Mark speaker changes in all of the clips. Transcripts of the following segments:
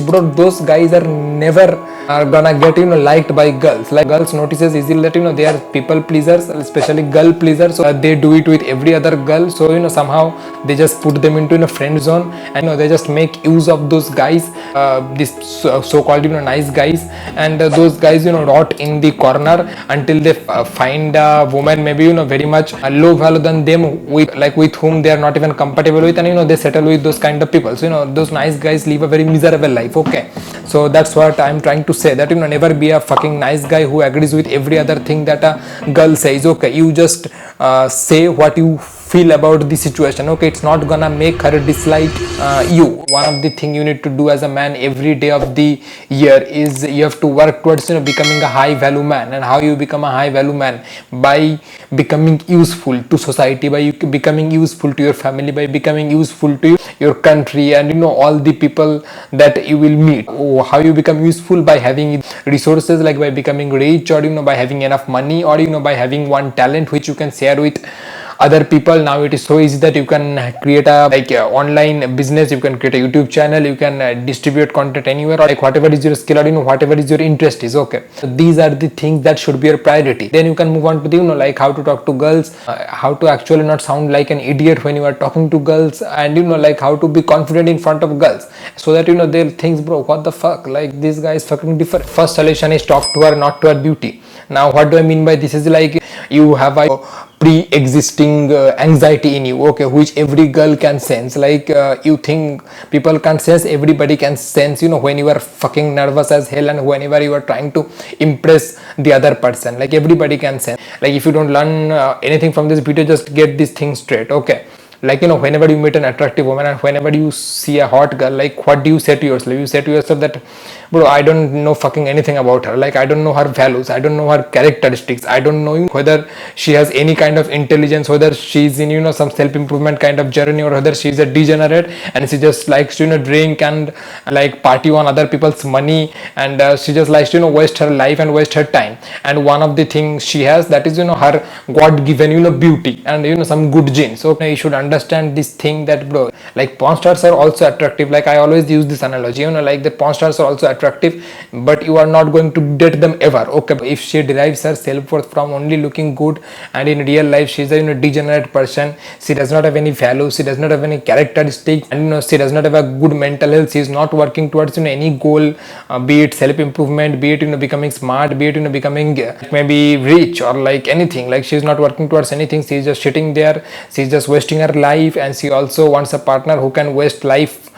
Speaker 1: bro, those guys are never gonna get liked by girls. Like girls notices easily that they are people pleasers, especially girl pleasers, so they do it with every other girl. So somehow they just put them into a friend zone, and they just make use of those guys, this so-called nice guys, and those guys rot in the corner until they find a woman maybe very much low value than them, with whom they are not even compatible with, and they settle with those kind of people. So those nice guys live a very miserable life. Okay, so that's what I'm trying to say, that never be a fucking nice guy who agrees with every other thing that a girl says. Okay, you just say what you feel about the situation. Okay, it's not gonna make her dislike you. One of the thing you need to do as a man every day of the year is you have to work towards becoming a high value man. And how you become a high value man? By becoming useful to society, by becoming useful to your family, by becoming useful to your country, and all the people that you will meet. How you become useful? By having resources, like by becoming rich, or by having enough money, or by having one talent which you can share with other people. Now it is so easy that you can create a online business, you can create a YouTube channel, you can distribute content anywhere, or whatever is your skill, or whatever is your interest is. Okay, so these are the things that should be your priority. Then you can move on to the how to talk to girls, how to actually not sound like an idiot when you are talking to girls, and how to be confident in front of girls, so that they'll think, bro, what the fuck, this guy is fucking different. First solution is talk to her, not to her beauty. Now what do I mean by this is you have a pre-existing anxiety in you, okay, which every girl can sense. You think people can't sense, everybody can sense when you are fucking nervous as hell, and whenever you are trying to impress the other person, everybody can sense. If you don't learn anything from this video, just get this thing straight. Okay, whenever you meet an attractive woman, and whenever you see a hot girl, what do you say to yourself? You say to yourself that, bro, I don't know fucking anything about her. I don't know her values, I don't know her characteristics, I don't know whether she has any kind of intelligence, whether she's in some self-improvement kind of journey, or whether she's a degenerate and she just likes to drink and party on other people's money, and she just likes to waste her life and waste her time. And one of the things she has, that is her God-given beauty and some good genes. So you should understand this thing, that, bro, porn stars are also attractive. I always use this analogy, the porn stars are also attractive, but you are not going to date them ever. Okay, if she derives her self-worth from only looking good, and in real life she's a degenerate person, she does not have any values, she does not have any characteristics, and she does not have a good mental health, she is not working towards any goal, be it self-improvement, be it becoming smart, be it becoming maybe rich, or anything. She is not working towards anything, she is just sitting there, she is just wasting her life, and she also wants a partner who can waste life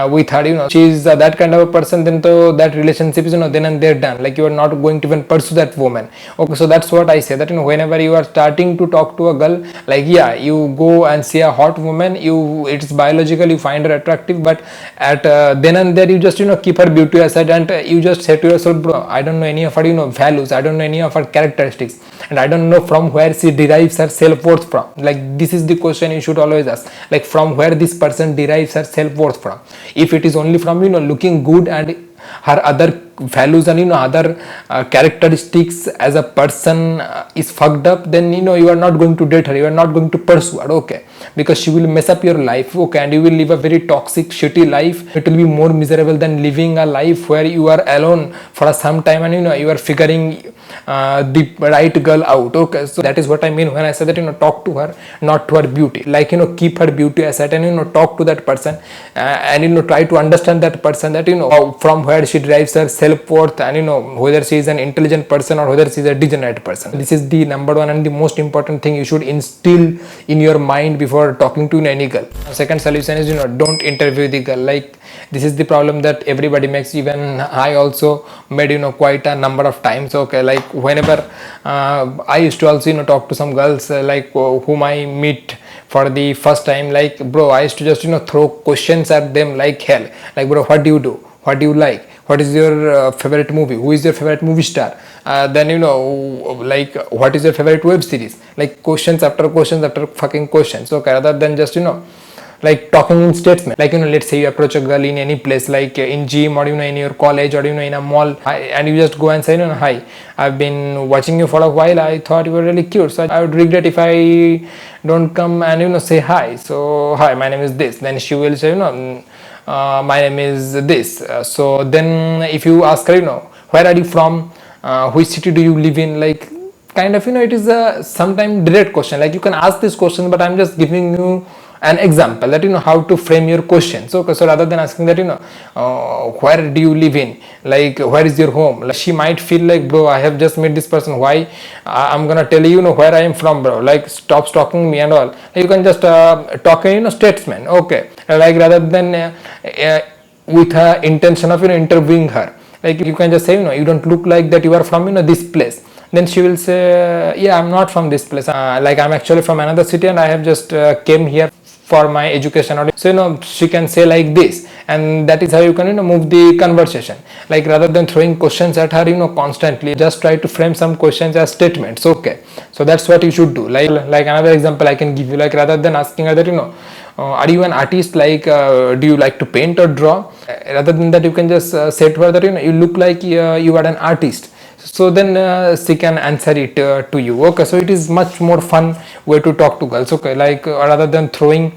Speaker 1: with her. She is that kind of a person, then that relationship is then and there done. You are not going to even pursue that woman. Okay, so that's what I say, that whenever you are starting to talk to a girl, yeah, you go and see a hot woman, it's biological, you find her attractive, but at then and there you just keep her beauty aside, and you just say to yourself, bro, I don't know any of her values, I don't know any of her characteristics, and I don't know from where she derives her self-worth from. This is the question you should always ask, from where this person derives her self-worth from. If it is only from looking good, and her other values and other characteristics as a person is fucked up, then you are not going to date her, you are not going to pursue her. Okay, because she will mess up your life. Okay, and you will live a very toxic, shitty life. It will be more miserable than living a life where you are alone for some time, and you are figuring the right girl out. Okay, so that is what I mean when I say that talk to her, not to her beauty. Keep her beauty aside, and talk to that person, and try to understand that person, that from where she derives her self-worth, and whether she is an intelligent person or whether she is a degenerate person. This is the number one and the most important thing you should instill in your mind before talking to any girl. Second solution is don't interview the girl. This is the problem that everybody makes. Even I also made quite a number of times. Okay, whenever I used to also talk to some girls whom I meet for the first time, bro, I used to just throw questions at them like hell. Bro, what do you do, what do you like, what is your favorite movie, who is your favorite movie star, then what is your favorite web series, questions after questions after fucking questions. Okay, rather than just talking in statements. Let's say you approach a girl in any place, in gym, or in your college, or in a mall, and you just go and say, hi, I've been watching you for a while, I thought you were really cute, so I would regret if I don't come and say hi. So hi, my name is this. Then she will say, my name is this. So then if you ask her, where are you from, which city do you live in, like kind of, it is a sometime direct question. Like you can ask this question, but I'm just giving you an example that how to frame your question. So rather than asking that where do you live in, like where is your home, like she might feel like, bro, I have just met this person, why I'm gonna tell you where I am from, bro, like stop stalking me and all. You can just talk in statement, okay, like rather than with a intention of interviewing her. Like you can just say, you don't look like that you are from this place. Then she will say, yeah, I'm not from this place, like I'm actually from another city and I have just came here for my education. So she can say like this, and that is how you can move the conversation. Like rather than throwing questions at her constantly, just try to frame some questions as statements, okay. So that's what you should do. Like another example I can give you, like rather than asking her that are you an artist, like do you like to paint or draw, rather than that you can just say to her that you look like you are an artist. So then she can answer it to you, okay. So it is much more fun way to talk to girls, okay, like rather than throwing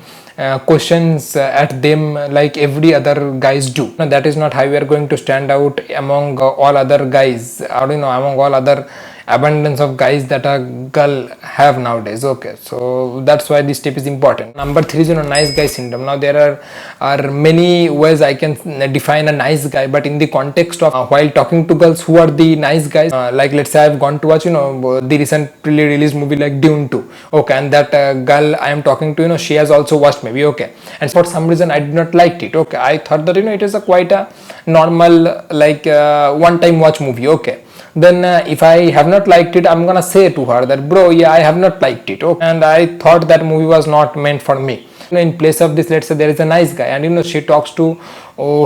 Speaker 1: questions at them like every other guys do. No, that is not how we are going to stand out among all other guys, or among all other abundance of guys that a girl have nowadays, okay. So that's why this tip is important. Number 3 is nice guy syndrome. Now there are many ways I can define a nice guy, but in the context of while talking to girls, who are the nice guys, like let's say I've gone to watch the recently released movie like Dune 2, okay, and that girl I am talking to, she has also watched maybe, okay, and for some reason I did not like it, okay. I thought that it is a quite a normal, like one time watch movie, okay. Then if I have not liked it, I'm gonna say to her that, bro, yeah, I have not liked it, okay, and I thought that movie was not meant for me. In place of this, let's say there is a nice guy and she talks to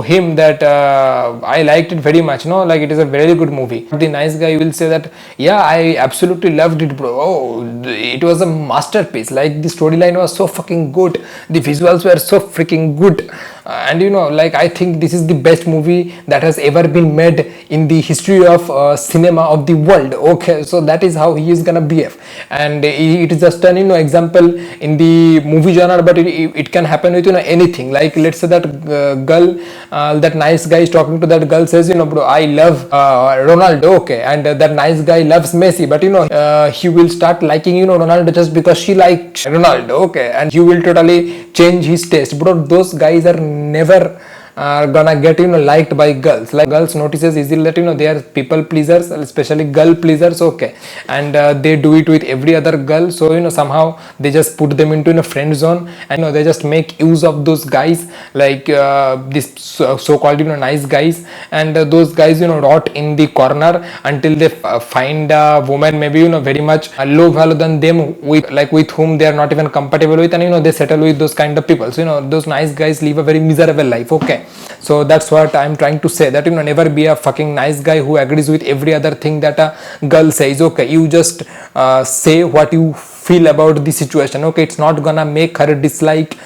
Speaker 1: him that I liked it very much, like it is a very good movie. The nice guy will say that, yeah, I absolutely loved it, bro, oh, it was a masterpiece, like the storyline was so fucking good, the visuals were so freaking good, and like I think this is the best movie that has ever been made in the history of cinema of the world, okay. So that is how he is gonna behave, and it is just an example in the movie genre, but it can happen with anything. Like let's say that girl, that nice guy is talking to that girl, says, bro, I love Ronaldo, okay, and that nice guy loves Messi, but he will start liking Ronaldo just because she likes Ronaldo, okay, and he will totally change his taste, bro. Those guys are never gonna get liked by girls. Like girls notices easily that they are people pleasers, especially girl pleasers, okay, and they do it with every other girl. So somehow they just put them into a friend zone, and they just make use of those guys, like this so-called nice guys, and those guys rot in the corner until they find a woman maybe very much low value than them, with whom they are not even compatible with, and they settle with those kind of people. So those nice guys live a very miserable life, okay. So that's what I'm trying to say, that never be a fucking nice guy who agrees with every other thing that a girl says, okay. You just say what you feel about the situation, okay. It's not gonna make her dislike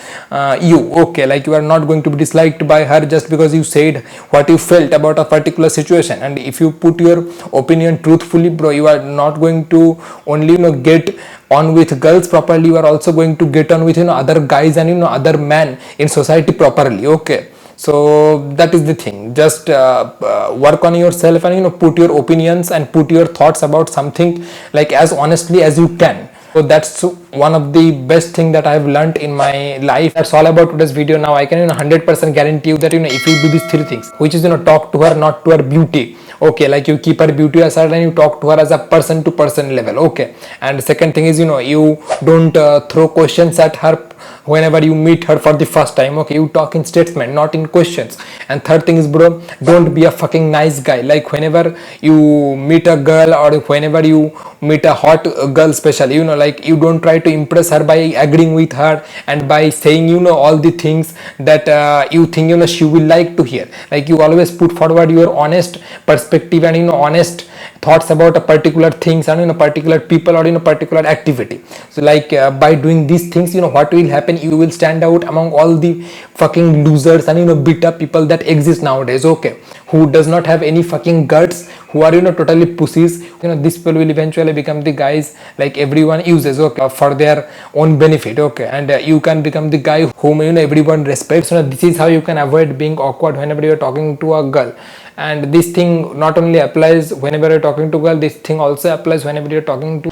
Speaker 1: you, okay. Like you are not going to be disliked by her just because you said what you felt about a particular situation. And if you put your opinion truthfully, bro, you are not going to only get on with girls properly, you are also going to get on with other guys and other men in society properly, okay. So that is the thing. Just work on yourself and put your opinions and put your thoughts about something like as honestly as you can. So that's one of the best thing that I have learned in my life. That's all about today's video. Now I can 100% guarantee you that if you do these 3 things, which is talk to her not to her beauty, okay, like you keep her beauty aside and you talk to her as a person to person level, okay. And the second thing is you don't throw questions at her whenever you meet her for the first time, okay. You talk in statement, not in questions. And third thing is, bro, don't be a fucking nice guy. Like whenever you meet a girl or whenever you meet a hot girl especially, like you don't try to impress her by agreeing with her and by saying all the things that you think she will like to hear. Like you always put forward your honest perspective and honest thoughts about a particular things and particular people or particular activity. So like by doing these things, what will happen, you will stand out among all the fucking losers and beat up people that exist nowadays, okay, who does not have any fucking guts, who are totally pussies. These people will eventually become the guys like everyone uses, okay, for their own benefit, okay, and you can become the guy whom everyone respects. This is how you can avoid being awkward whenever you're talking to a girl. And this thing not only applies whenever you're talking to a girl, this thing also applies whenever you're talking to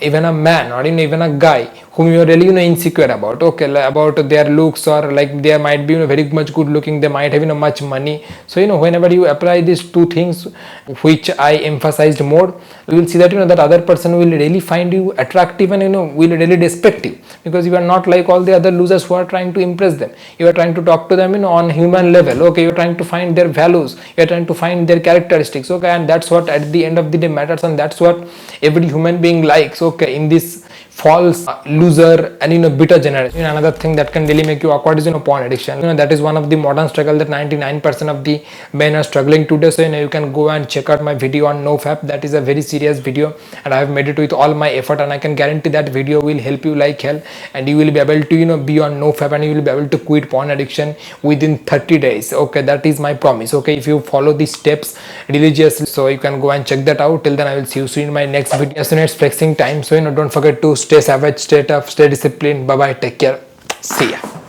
Speaker 1: even a man or even a guy whom you're really insecure about, okay, about their looks, or like they might be very much good looking, they might have much money. So whenever you apply these two things which I emphasized more, you will see that that other person will really find you attractive and will really respect you, because you are not like all the other losers who are trying to impress them. You are trying to talk to them on human level, okay, you're trying to find their values, you're trying to find their characteristics, okay, and that's what at the end of the day matters, and that's what every human being likes, okay, in this false loser and bitter generation. Another thing that can really make you awkward is porn addiction. That is one of the modern struggle that 99% of the men are struggling today. So you can go and check out my video on NoFap. That is a very serious video, and I have made it with all my effort, and I can guarantee that video will help you like hell, and you will be able to be on NoFap, and you will be able to quit porn addiction within 30 days. Okay, that is my promise. Okay, if you follow these steps religiously, so you can go and check that out. Till then, I will see you soon in my next video. So it's flexing time, so don't forget to stay savage, stay tough, stay disciplined. Bye bye, take care, see ya.